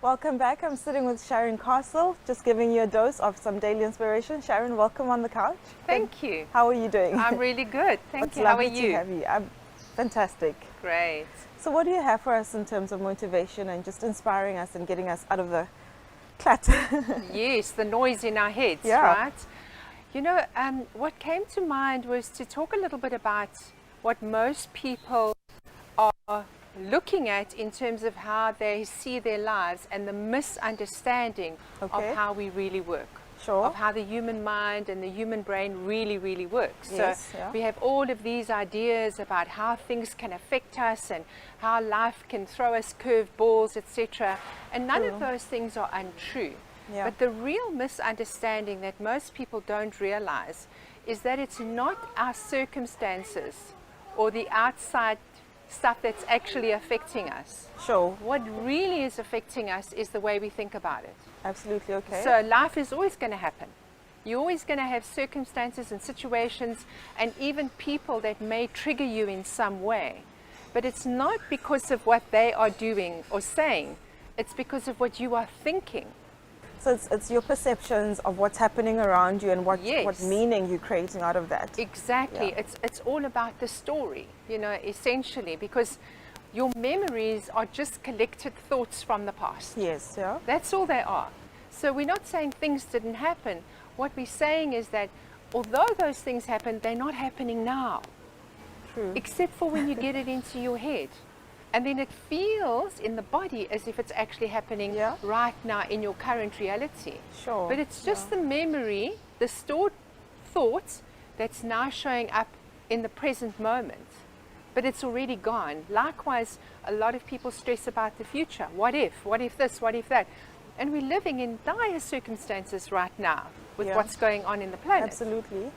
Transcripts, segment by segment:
Welcome back. I'm sitting with Sharon Castle, just giving you a dose of some daily inspiration. Sharon, welcome on the couch. Thank you. How are you doing? I'm really good. Thank you. How are you? Lovely to have you. I'm fantastic. Great. So what do you have for us in terms of motivation and just inspiring us and getting us out of the clutter? Yes, the noise in our heads, Yeah. right? You know, what came to mind was to talk a little bit about what most people are looking at in terms of how they see their lives and the misunderstanding of how we really work. Sure. Of how the human mind and the human brain really works. Yes, So yeah. we have all of these ideas about how things can affect us and how life can throw us curved balls, etc. And none of those things are untrue. Yeah. But the real misunderstanding that most people don't realize is that it's not our circumstances or the outside stuff that's actually affecting us. Sure. What really is affecting us is the way we think about it. Absolutely, okay. So life is always going to happen. You're always going to have circumstances and situations and even people that may trigger you in some way. But it's not because of what they are doing or saying. It's because of what you are thinking. So it's your perceptions of what's happening around you and what meaning you're creating out of that. Exactly. Yeah. It's all about the story, you know, essentially, because your memories are just collected thoughts from the past. Yes, yeah. That's all they are. So we're not saying things didn't happen. What we're saying is that although those things happened, they're not happening now. True. Except for when you get it into your head. And then it feels in the body as if it's actually happening right now in your current reality. Sure. But it's just the memory, the stored thoughts that's now showing up in the present moment. But it's already gone. Likewise, a lot of people stress about the future. What if? What if this? What if that? And we're living in dire circumstances right now with what's going on in the planet. Absolutely.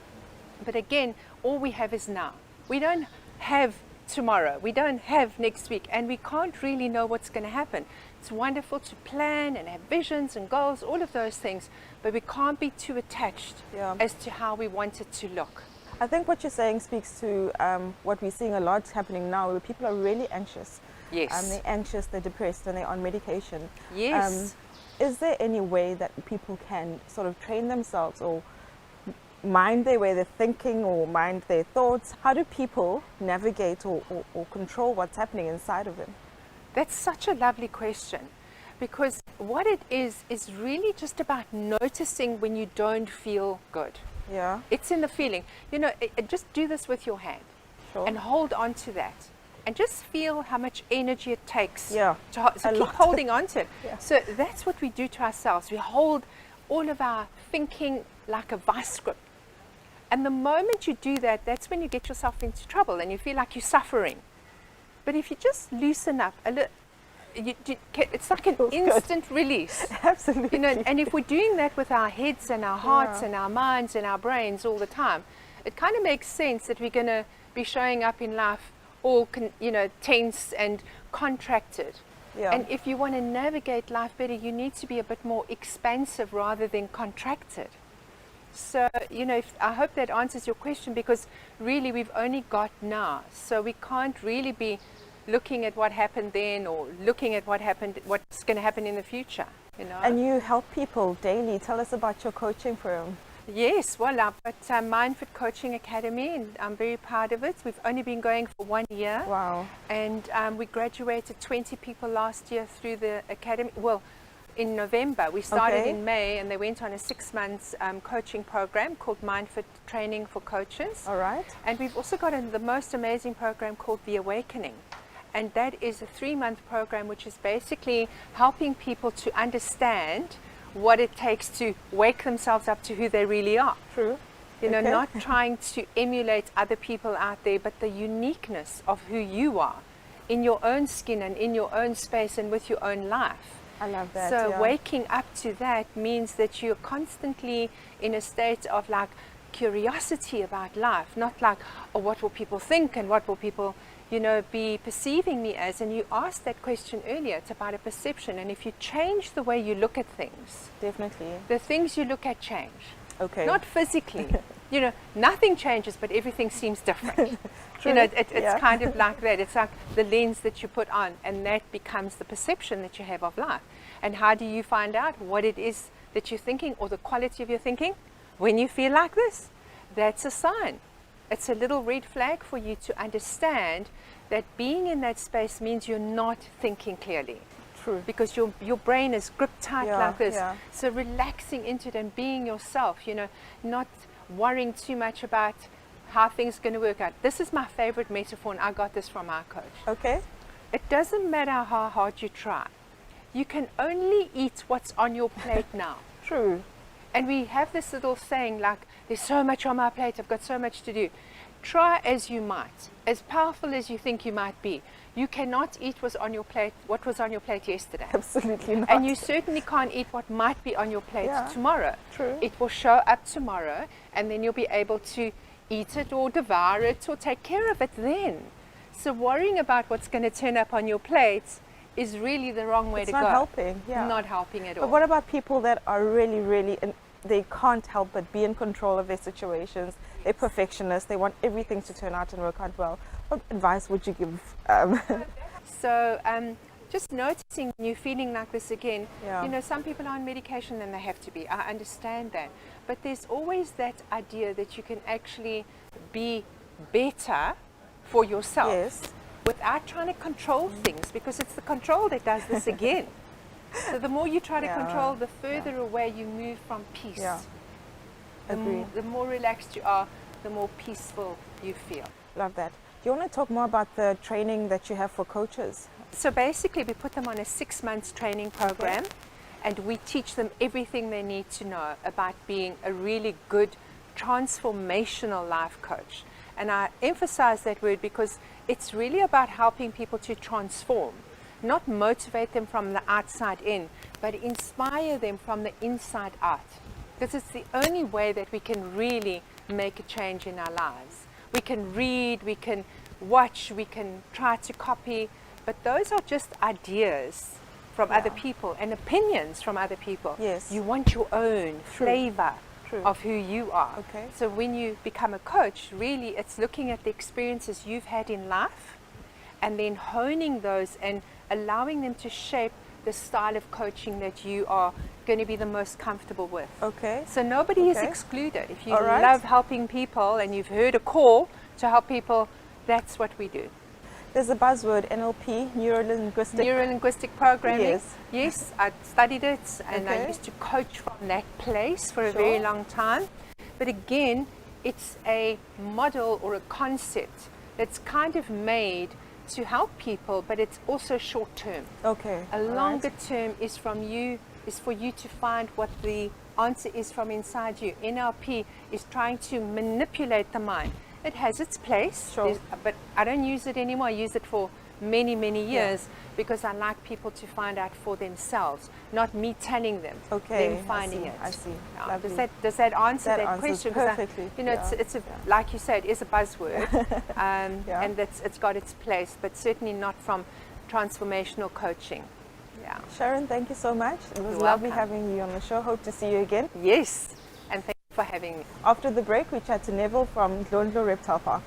But again, all we have is now. We don't have tomorrow. We don't have next week. And we can't really know what's going to happen. It's wonderful to plan and have visions and goals, all of those things. But we can't be too attached as to how we want it to look. I think what you're saying speaks to what we're seeing a lot happening now, where people are really anxious. Yes. They're anxious, they're depressed, and they're on medication. Yes. Is there any way that people can sort of train themselves or mind their way they're thinking or mind their thoughts? How do people navigate or control what's happening inside of them? That's such a lovely question, because what it is really just about noticing when you don't feel good. Yeah. It's in the feeling. You know, just do this with your hand and hold on to that. And just feel how much energy it takes to keep holding on to it. So that's what we do to ourselves. We hold all of our thinking like a vice grip. And the moment you do that, that's when you get yourself into trouble and you feel like you're suffering. But if you just loosen up a little, it's like an instant release. Absolutely. You know, and if we're doing that with our heads and our hearts and our minds and our brains all the time, it kind of makes sense that we're going to be showing up in life all, tense and contracted. Yeah. And if you want to navigate life better, you need to be a bit more expansive rather than contracted. So, you know, I hope that answers your question, because really we've only got now. So we can't really be looking at what happened then or looking at what's going to happen in the future, you know. And you help people daily. Tell us about your coaching program. Yes, well, I've got Mindfit Coaching Academy, and I'm very proud of it. We've only been going for 1 year. Wow. And we graduated 20 people last year through the academy. Well, in November. We started in May, and they went on a 6 months coaching program called Mindfit Training for Coaches. All right. And we've also got the most amazing program called The Awakening. And that is a 3-month program which is basically helping people to understand what it takes to wake themselves up to who they really are. True. You know, not trying to emulate other people out there, but the uniqueness of who you are in your own skin and in your own space and with your own life. I love that. So waking up to that means that you're constantly in a state of like curiosity about life, not like, oh, what will people think and what will people, you know, be perceiving me as. And you asked that question earlier. It's about a perception. And if you change the way you look at things, definitely, the things you look at change. Okay. Not physically. you know, nothing changes, but everything seems different. You know, it's kind of like that. It's like the lens that you put on, and that becomes the perception that you have of life. And how do you find out what it is that you're thinking, or the quality of your thinking? When you feel like this, that's a sign. It's a little red flag for you to understand that being in that space means you're not thinking clearly. True. Because your brain is gripped tight like this. So relaxing into it and being yourself, you know, not worrying too much about how things are going to work out. This is my favorite metaphor, and I got this from our coach. Okay. It doesn't matter how hard you try. You can only eat what's on your plate now. True. And we have this little saying like, there's so much on my plate, I've got so much to do. Try as you might, as powerful as you think you might be. You cannot eat what was on your plate yesterday. Absolutely not. And you certainly can't eat what might be on your plate tomorrow. True. It will show up tomorrow, and then you'll be able to eat it or devour it or take care of it then. So worrying about what's going to turn up on your plate is really the wrong way to go. It's not helping. Yeah. Not helping at all. But what about people that are really, really, they can't help but be in control of their situations? They're perfectionists. They want everything to turn out and work out well. What advice would you give? So just noticing when you're feeling like this again, you know, some people are on medication and they have to be. I understand that. But there's always that idea that you can actually be better for yourself without trying to control things, because it's the control that does this again. So the more you try to control, the further away you move from peace. The more relaxed you are, the more peaceful you feel. Love that. Do you want to talk more about the training that you have for coaches? So basically, we put them on a 6 months training program, and we teach them everything they need to know about being a really good transformational life coach. And I emphasize that word because it's really about helping people to transform, not motivate them from the outside in, but inspire them from the inside out. Because it's the only way that we can really make a change in our lives. We can read, we can watch, we can try to copy, but those are just ideas from other people and opinions from other people. Yes. You want your own flavor of who you are. Okay. So when you become a coach, really it's looking at the experiences you've had in life and then honing those and allowing them to shape the style of coaching that you are going to be the most comfortable with. Okay. So nobody is excluded. If you love helping people and you've heard a call to help people, that's what we do. There's a buzzword, NLP, Neuro-Linguistic Programming. Yes, I studied it, and I used to coach from that place for a very long time. But again, it's a model or a concept that's kind of made to help people, but it's also short term. Okay. A longer term is for you to find what the answer is from inside you. NLP is trying to manipulate the mind. It has its place, but I don't use it anymore. I use it for many, many years because I like people to find out for themselves, not me telling them. Them finding it. I see. Does that answer that question? Perfectly. You know, it's a, like you said, it is a buzzword, and it's got its place, but certainly not from transformational coaching. Yeah. Sharon, thank you so much. It was lovely having you on the show. Hope to see you again. Yes, and thank you for having me. After the break, we chat to Neville from Ndlondlo Reptile Park.